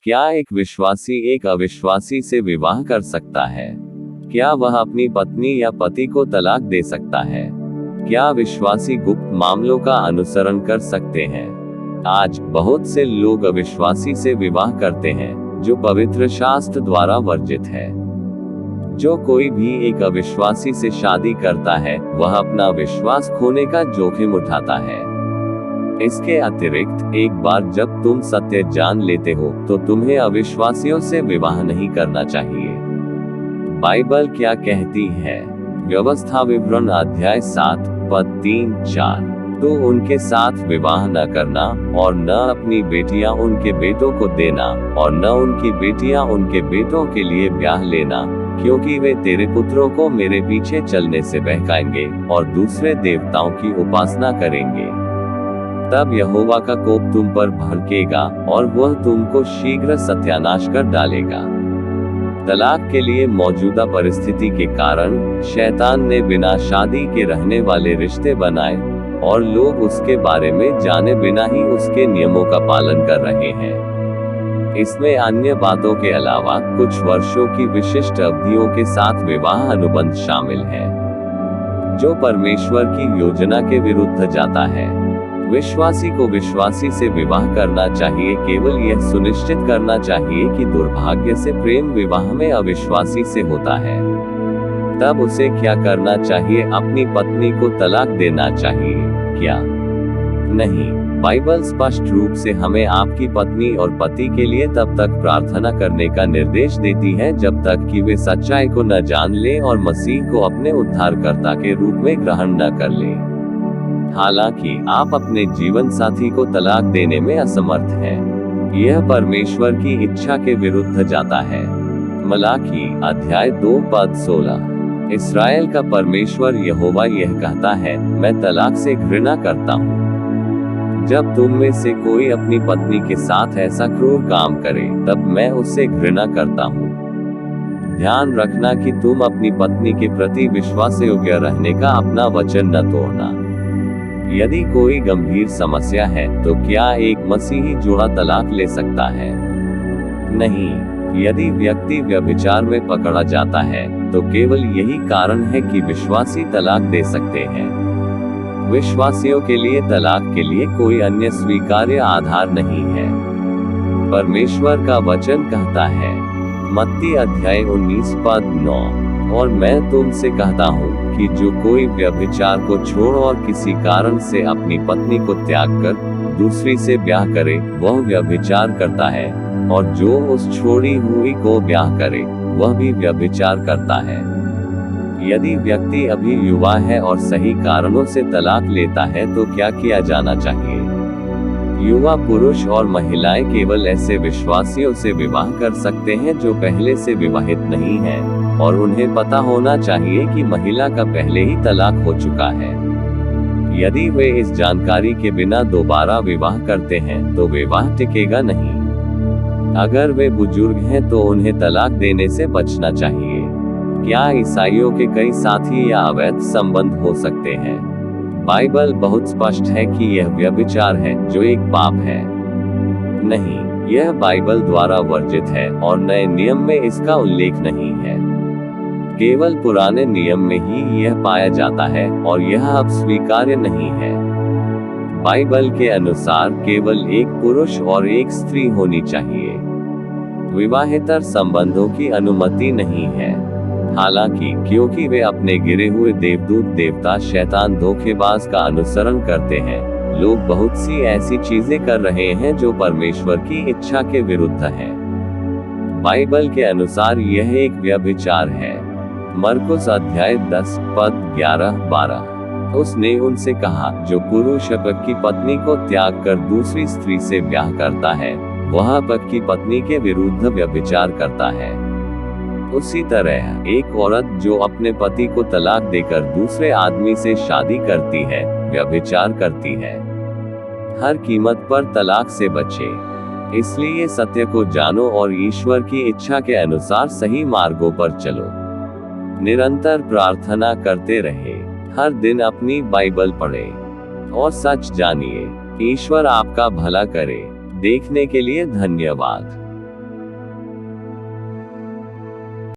क्या एक विश्वासी एक अविश्वासी से विवाह कर सकता है? क्या वह अपनी पत्नी या पति को तलाक दे सकता है? क्या विश्वासी गुप्त मामलों का अनुसरण कर सकते हैं? आज बहुत से लोग अविश्वासी से विवाह करते हैं, जो पवित्र शास्त्र द्वारा वर्जित है। जो कोई भी एक अविश्वासी से शादी करता है, वह अपना विश्वास खोने का जोखिम उठाता है। इसके अतिरिक्त, एक बार जब तुम सत्य जान लेते हो, तो तुम्हें अविश्वासियों से विवाह नहीं करना चाहिए। बाइबल क्या कहती है? व्यवस्था विवरण अध्याय 7 पद 3-4। तो उनके साथ विवाह न करना, और न अपनी बेटियां उनके बेटों को देना, और न उनकी बेटियां उनके बेटों के लिए ब्याह लेना, क्योंकि वे तेरे पुत्रों को मेरे पीछे चलने से बहकाएंगे और दूसरे देवताओं की उपासना करेंगे। तब यहोवा का कोप तुम पर भड़केगा और वह तुमको शीघ्र सत्यानाश कर डालेगा। तलाक के लिए मौजूदा परिस्थिति के कारण शैतान ने बिना शादी के रहने वाले रिश्ते बनाए, और लोग उसके बारे में जाने बिना ही उसके नियमों का पालन कर रहे हैं। इसमें अन्य बातों के अलावा कुछ वर्षों की विशिष्ट अवधियों के साथ विवाह अनुबंध शामिल है, जो परमेश्वर की योजना के विरुद्ध जाता है। विश्वासी को विश्वासी से विवाह करना चाहिए, केवल यह सुनिश्चित करना चाहिए कि दुर्भाग्य से प्रेम विवाह में अविश्वासी से होता है। तब उसे क्या करना चाहिए? अपनी पत्नी को तलाक देना चाहिए क्या? नहीं। बाइबल स्पष्ट रूप से हमें आपकी पत्नी और पति के लिए तब तक प्रार्थना करने का निर्देश देती है जब तक कि वे सच्चाई को न जान लें और मसीह को अपने उद्धारकर्ता के रूप में ग्रहण न कर लें। हालांकि आप अपने जीवन साथी को तलाक देने में असमर्थ हैं। यह परमेश्वर की इच्छा के विरुद्ध जाता है। मलाकी अध्याय 2 पद 16। इस्राएल का परमेश्वर यहोवा यह कहता है, मैं तलाक से घृणा करता हूँ। जब तुम में से कोई अपनी पत्नी के साथ ऐसा क्रूर काम करे, तब मैं उससे घृणा करता हूँ। ध्यान रखना कि तुम अपनी पत्नी के प्रति विश्वासयोग्य रहने का अपना वचन न तोड़ना। यदि कोई गंभीर समस्या है, तो क्या एक मसीही जोड़ा तलाक ले सकता है? नहीं। यदि व्यक्ति व्यभिचार में पकड़ा जाता है, तो केवल यही कारण है कि विश्वासी तलाक दे सकते हैं। विश्वासियों के लिए तलाक के लिए कोई अन्य स्वीकार्य आधार नहीं है। परमेश्वर का वचन कहता है, मत्ती अध्याय 19 पद 9, और मैं तुमसे कहता हूँ कि जो कोई व्यभिचार को छोड़ और किसी कारण से अपनी पत्नी को त्याग कर दूसरी से ब्याह करे, वह व्यभिचार करता है, और जो उस छोड़ी हुई को ब्याह करे, वह भी व्यभिचार करता है। यदि व्यक्ति अभी युवा है और सही कारणों से तलाक लेता है, तो क्या किया जाना चाहिए? युवा पुरुष और महिलाएं केवल ऐसे विश्वासियों से विवाह कर सकते हैं जो पहले से विवाहित नहीं हैं, और उन्हें पता होना चाहिए कि महिला का पहले ही तलाक हो चुका है। यदि वे इस जानकारी के बिना दोबारा विवाह करते हैं, तो विवाह टिकेगा नहीं। अगर वे बुजुर्ग हैं, तो उन्हें तलाक देने से बचना चाहिए। क्या ईसाइयों के कई साथी या अवैध संबंध हो सकते हैं? बाइबल बहुत स्पष्ट है कि यह व्यभिचार है, जो एक पाप है। नहीं, यह बाइबल द्वारा वर्जित है, और नए नियम में इसका उल्लेख नहीं है। केवल पुराने नियम में ही यह पाया जाता है, और यह अब स्वीकार्य नहीं है। बाइबल के अनुसार केवल एक पुरुष और एक स्त्री होनी चाहिए। विवाहेतर संबंधों की अनुमति नहीं है। हालांकि क्योंकि वे अपने गिरे हुए देवदूत देवता शैतान धोखेबाज का अनुसरण करते हैं, लोग बहुत सी ऐसी चीजें कर रहे हैं जो परमेश्वर की इच्छा के विरुद्ध हैं। बाइबल के अनुसार यह एक व्यभिचार है। मरकुस अध्याय 10 पद 11-12। उसने उनसे कहा, जो पुरुष अपनी पत्नी को त्याग कर दूसरी स्त्री से ब्याह करता है, वह अपनी पत्नी के विरुद्ध व्यभिचार करता है। उसी तरह एक औरत जो अपने पति को तलाक देकर दूसरे आदमी से शादी करती है, व्यभिचार करती है। हर कीमत पर तलाक से बचे। इसलिए सत्य को जानो और ईश्वर की इच्छा के अनुसार सही मार्गों पर चलो। निरंतर प्रार्थना करते रहे। हर दिन अपनी बाइबल पढ़े और सच जानिए। ईश्वर आपका भला करे। देखने के लिए धन्यवाद।